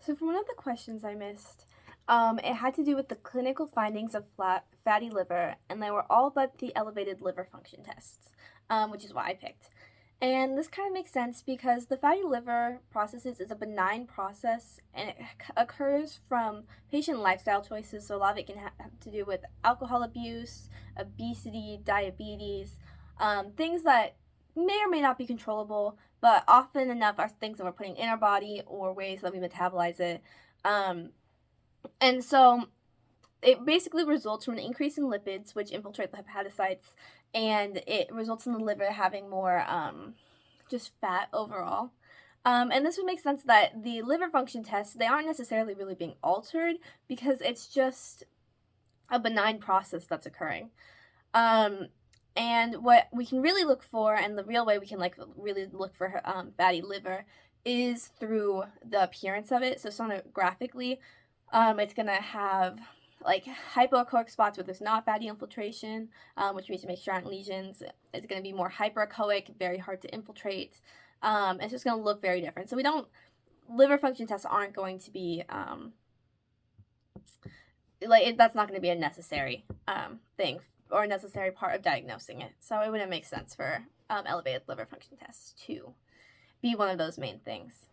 So for one of the questions I missed, it had to do with the clinical findings of fatty liver, and they were all but the elevated liver function tests, which is why I picked. And this kind of makes sense because the fatty liver processes is a benign process, and it occurs from patient lifestyle choices. So a lot of it can have to do with alcohol abuse, obesity, diabetes, things that may or may not be controllable, but often enough are things that we're putting in our body or ways that we metabolize it. Um, and so it basically results from an increase in lipids, which infiltrate the hepatocytes, and it results in the liver having more just fat overall. And this would make sense that the liver function tests, they aren't necessarily really being altered because it's just a benign process that's occurring. Um, and what we can really look for, and the real way we can really look for fatty liver, is through the appearance of it. So sonographically, it's gonna have like hypoechoic spots where there's not fatty infiltration, which means to make sure aren't lesions. It's gonna be more hyperechoic, very hard to infiltrate. It's just gonna look very different. So liver function tests aren't going to be that's not going to be a necessary thing or a necessary part of diagnosing it. So it wouldn't make sense for elevated liver function tests to be one of those main things.